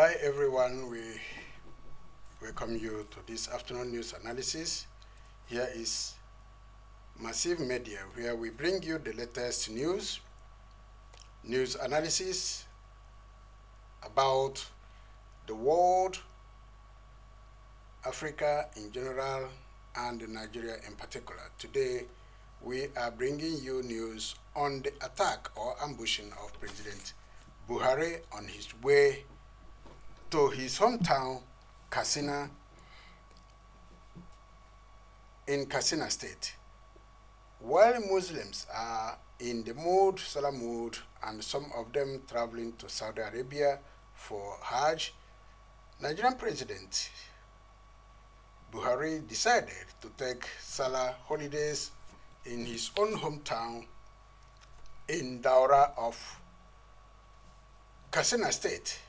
Hi everyone, we welcome you to this afternoon news analysis. Here is Massive Media, where we bring you the latest news analysis about the world, Africa in general, and Nigeria in particular. Today, we are bringing you news on the attack or ambushing of President Buhari on his way to his hometown, Katsina, in Katsina State. While Muslims are in the Salah mood, and some of them traveling to Saudi Arabia for Hajj, Nigerian President Buhari decided to take Salah holidays in his own hometown in Daura of Katsina State,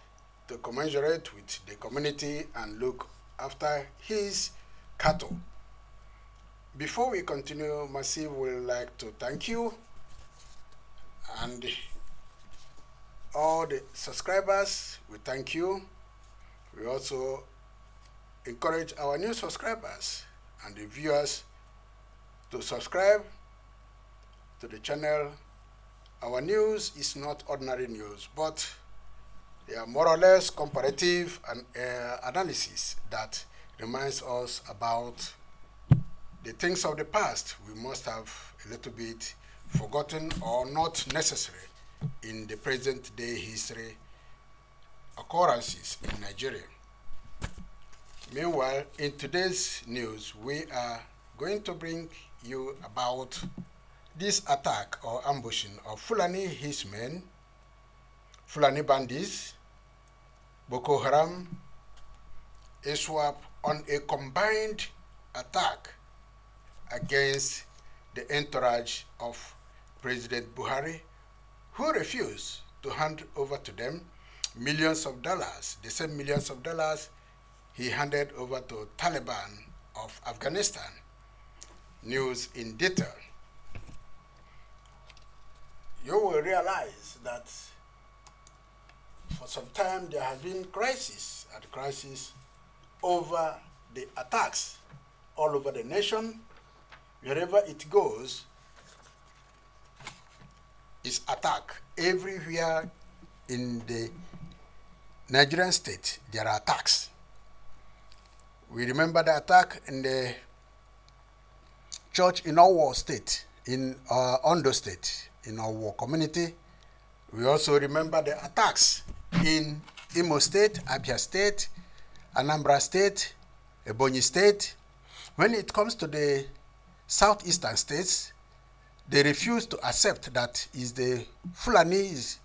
to commiserate with the community and look after his cattle. Before we continue, Massive would like to thank you and all the subscribers. We thank you. We also encourage our new subscribers and the viewers to subscribe to the channel. Our news is not ordinary news, but they are more or less comparative and analysis that reminds us about the things of the past we must have a little bit forgotten or not necessary in the present day history occurrences in Nigeria. Meanwhile, in today's news, we are going to bring you about this attack or ambushing of Fulani Herdsmen, Fulani Bandits, Boko Haram, Iswap, on a combined attack against the entourage of President Buhari, who refused to hand over to them millions of dollars, the same millions of dollars he handed over to Taliban of Afghanistan. News in detail. You will realize that for some time there has been crisis over the attacks all over the nation. Wherever it goes is attack. Everywhere in the Nigerian state there are attacks. We remember the attack in the church in Owo state, in Ondo state, in Owo community. We also remember the attacks in Imo State, Abia State, Anambra State, Ebonyi State. When it comes to the southeastern states, they refuse to accept that is the Fulanis,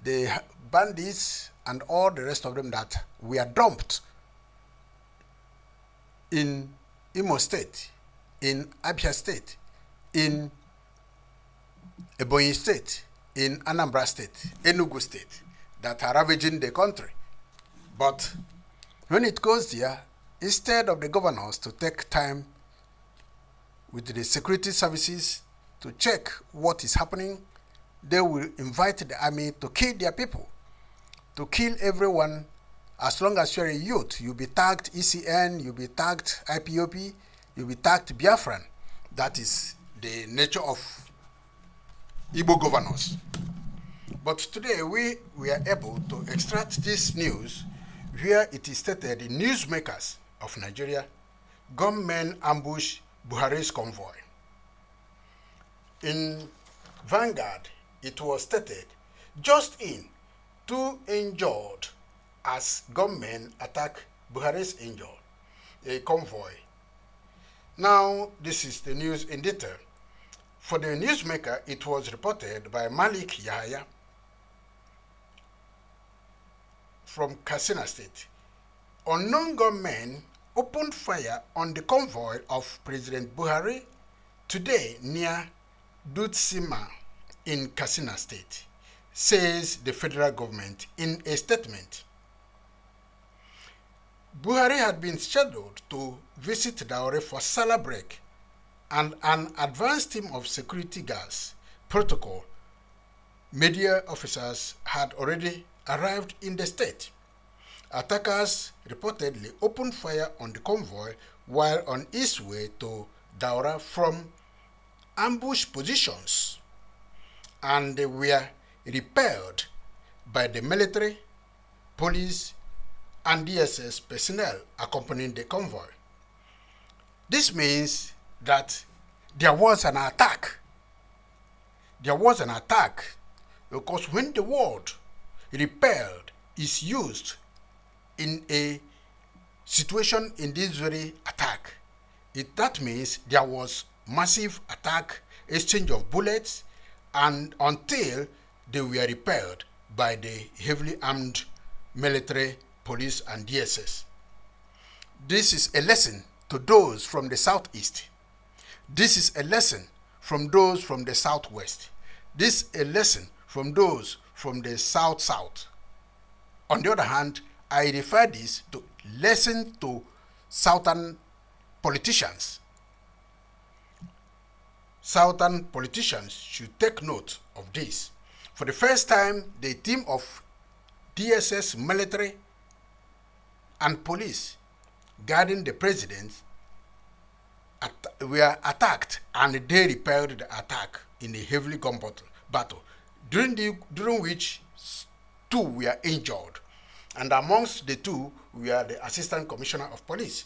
the bandits, and all the rest of them that were dumped in Imo State, in Abia State, in Ebonyi State, in Anambra State, Enugu State, that are ravaging the country. But when it goes there, instead of the governors to take time with the security services to check what is happening, they will invite the army to kill their people, to kill everyone. As long as you're a youth, you'll be tagged ECN, you'll be tagged IPOP, you'll be tagged Biafran. That is the nature of Igbo governors. But today we are able to extract this news where it is stated the newsmakers of Nigeria, gunmen ambush Buhari's convoy. In Vanguard, it was stated, just in, 2 injured as gunmen attack Buhari's a convoy. Now, this is the news in detail. For the newsmaker, it was reported by Malik Yahya from Katsina State. Unknown gunmen opened fire on the convoy of President Buhari today near Dutsima in Katsina State, says the federal government in a statement. Buhari had been scheduled to visit Daure for Salah break, and an advanced team of security guards protocol media officers had already arrived in the state. attackers reportedly opened fire on the convoy while on its way to Daura from ambush positions, and they were repelled by the military, police, and DSS personnel accompanying the convoy. This means that there was an attack. There was an attack because when the word repelled is used in a situation in this very attack, that means there was massive attack, exchange of bullets, and until they were repelled by the heavily armed military, police, and DSS. This is a lesson to those from the southeast. This is a lesson from those from the southwest. This is a lesson from those from the south-south. On the other hand, I refer this to lesson to southern politicians. Southern politicians should take note of this. For the first time, the team of DSS, military, and police guarding the president were attacked, and they repelled the attack in a heavily gun battle, during which 2 were injured, and amongst the 2 were the Assistant Commissioner of Police.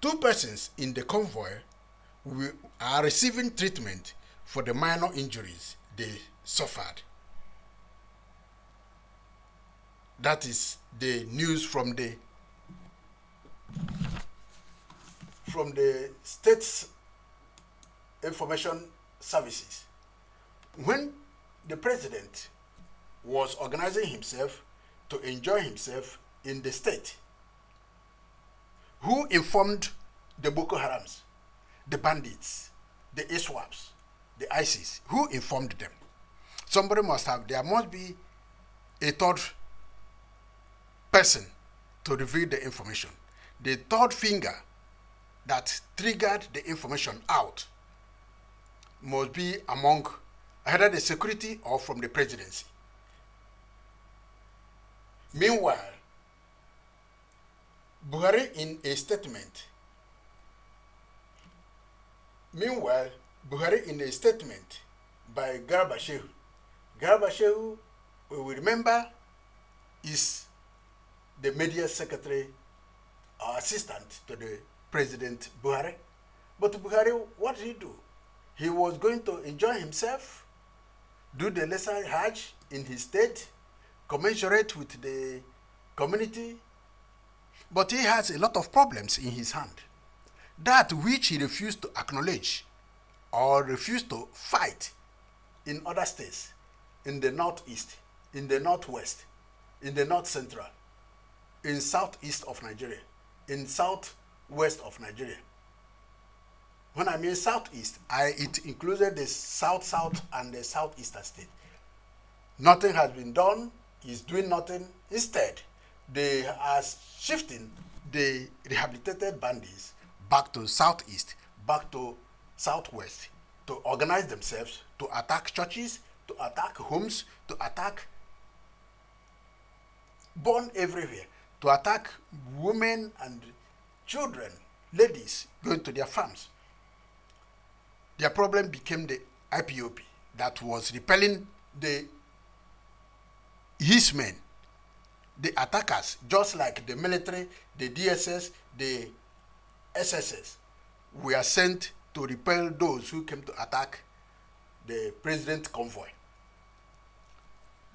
2 persons in the convoy are receiving treatment for the minor injuries they suffered. That is the news from the state's information services. When the president was organizing himself to enjoy himself in the state, who informed the Boko Harams, the Bandits, the Iswaps, the ISIS? Who informed them? Somebody must have. There must be a third person to reveal the information. The third finger that triggered the information out must be among either the security or from the presidency. Meanwhile, Buhari in a statement by Garba Shehu, we will remember, is the media secretary or assistant to the President Buhari. But Buhari, what did he do? He was going to enjoy himself, do the lesser Hajj in his state, commensurate with the community, but he has a lot of problems in his hand. That which he refused to acknowledge or refused to fight in other states, in the northeast, in the northwest, in the north central, in southeast of Nigeria, in southwest of Nigeria. When I mean southeast, it included the south and the southeastern state. Nothing has been done. He's doing nothing. Instead, they are shifting the rehabilitated bandits back to southeast, back to southwest, to organize themselves, to attack churches, to attack homes, to attack born everywhere, to attack women and children, ladies going to their farms. Their problem became the IPOP that was repelling the Herdsmen, the attackers, just like the military, the DSS, the SSS, were sent to repel those who came to attack the president convoy.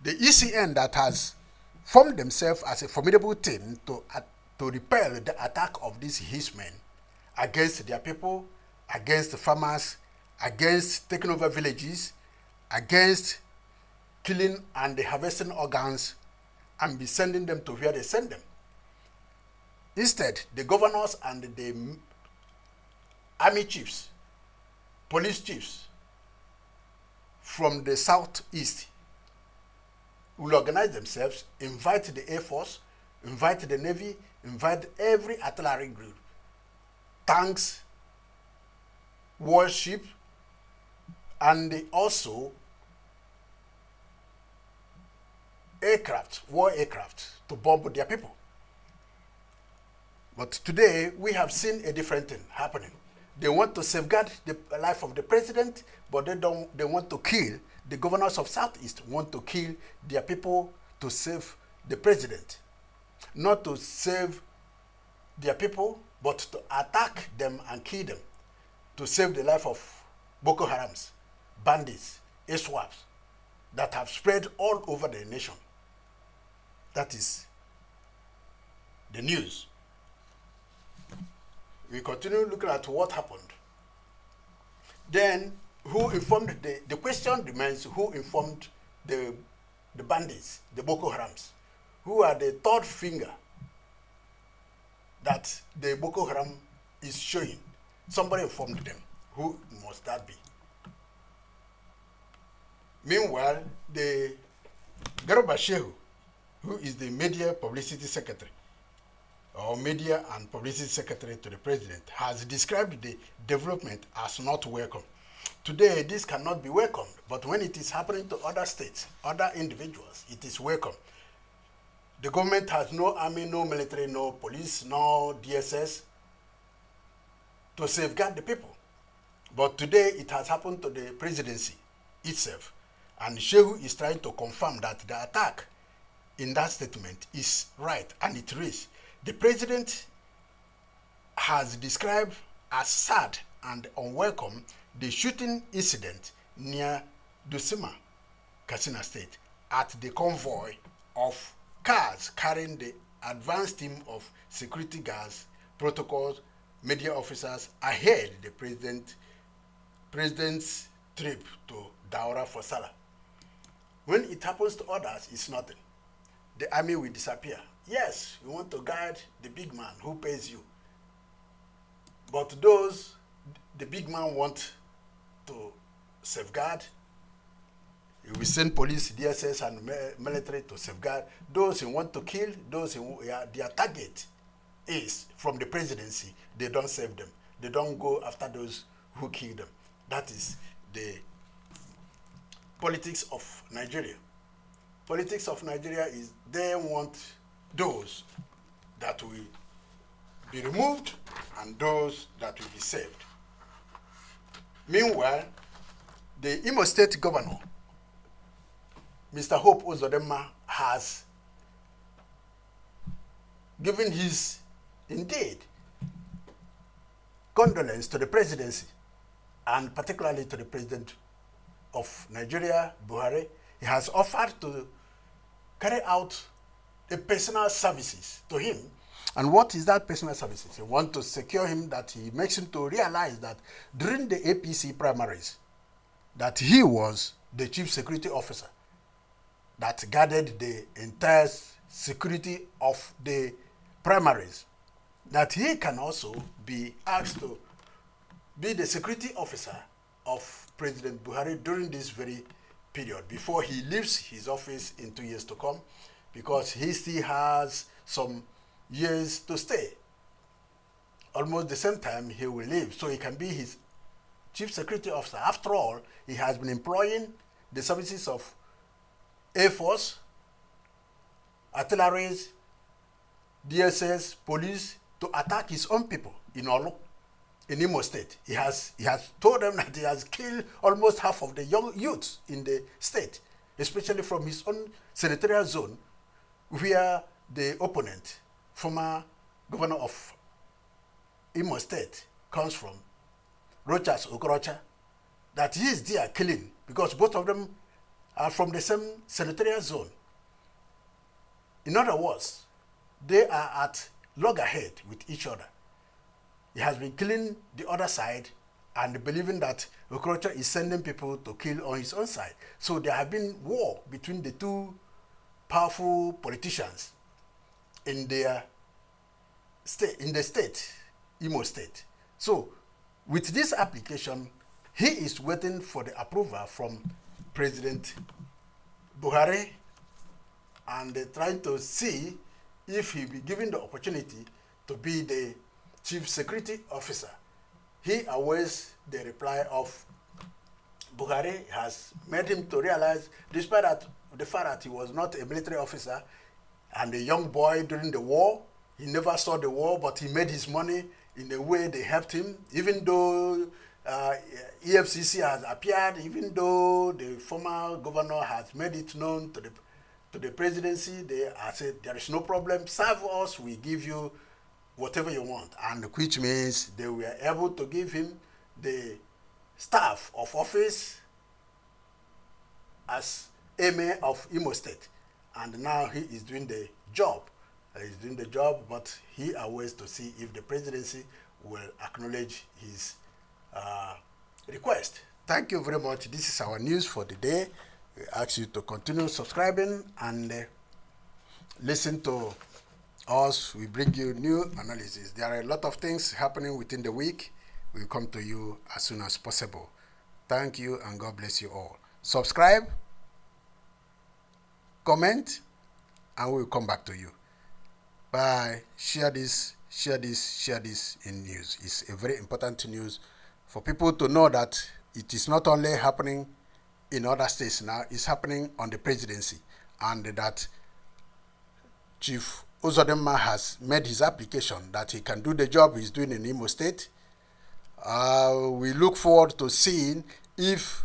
The ECN that has formed themselves as a formidable team to repel the attack of these Herdsmen against their people, against the farmers, against taking over villages, against killing and harvesting organs, and be sending them to where they send them. Instead, the governors and the army chiefs, police chiefs from the southeast will organize themselves, invite the Air Force, invite the Navy, invite every artillery group, tanks, warship, and also aircraft, war aircraft, to bomb their people. But today, we have seen a different thing happening. They want to safeguard the life of the president, but they want to kill the governors of Southeast, want to kill their people to save the president. Not to save their people, but to attack them and kill them, to save the life of Boko Harams, bandits, Iswaps, that have spread all over the nation. That is the news. We continue looking at what happened. Then, who informed, the question remains, who informed the bandits, the Boko Harams, who are the third finger that the Boko Haram is showing. Somebody informed them. Who must that be? Meanwhile, the Garba Shehu, who is the media publicity secretary, or media and publicity secretary to the president, has described the development as not welcome. Today, this cannot be welcomed, but when it is happening to other states, other individuals, it is welcome. The government has no army, no military, no police, no DSS to safeguard the people. But today, it has happened to the presidency itself. And Shehu is trying to confirm that the attack in that statement is right, and it is. The president has described as sad and unwelcome the shooting incident near Dusima, Katsina State, at the convoy of cars carrying the advanced team of security guards, protocols, media officers ahead the president's trip to Daura for Salah. When it happens to others, it's nothing. The army will disappear. Yes, you want to guide the big man who pays you. But those the big man want to safeguard, he will send police, DSS, and military to safeguard. Those who want to kill, those who their target is from the presidency, they don't save them. They don't go after those who kill them. That is the politics of Nigeria. Politics of Nigeria is they want those that will be removed and those that will be saved. Meanwhile, the Imo State Governor, Mr. Hope Uzodinma, has given his, indeed, condolence to the presidency, and particularly to the president of Nigeria, Buhari. He has offered to carry out the personal services to him. And what is that personal services? He wants to secure him, that he makes him to realize that during the APC primaries, that he was the chief security officer that guarded the entire security of the primaries, that he can also be asked to be the security officer of President Buhari during this very period, before he leaves his office in 2 years to come, because he still has some years to stay. Almost the same time he will leave, so he can be his chief security officer. After all, he has been employing the services of Air Force, artilleries, DSS, police, to attack his own people in Olo, in Imo State. He has told them that he has killed almost half of the young youths in the state, especially from his own senatorial zone, where the opponent, former governor of Imo State, comes from, Rochas Okorocha, that he is there killing, because both of them are from the same senatorial zone. In other words, they are at loggerhead with each other. He has been killing the other side and believing that Okorocha is sending people to kill on his own side. So there have been war between the two powerful politicians in their state, Imo State. So with this application, he is waiting for the approval from President Buhari, and trying to see if he will be given the opportunity to be the chief security officer. He awaits the reply of Buhari. Has made him to realize, despite that the fact that he was not a military officer and a young boy during the war. He never saw the war, but he made his money in a way they helped him. Even though EFCC has appeared, even though the former governor has made it known to the presidency, they have said there is no problem, serve us, we give you whatever you want. And which means they were able to give him the staff of office as Emir of Imo State. And now he is doing the job. He's doing the job, but he awaits to see if the presidency will acknowledge his request. Thank you very much. This is our news for the day. We ask you to continue subscribing and listen to us. We bring you new analysis. There are a lot of things happening within the week. We'll come to you as soon as possible. Thank you and God bless you all. Subscribe, comment, and we'll come back to you. Bye. Share this in news. It's a very important news for people to know that it is not only happening in other states now, it's happening on the presidency, and that Chief Uzodinma has made his application that he can do the job he's doing in Imo State. We look forward to seeing if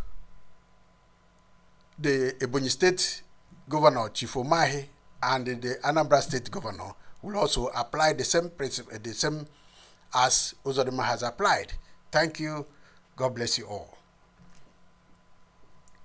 the Ebonyi State Governor, Chief Omahi, and the Anambra State Governor will also apply the same principle, the same as Uzodinma has applied. Thank you. God bless you all.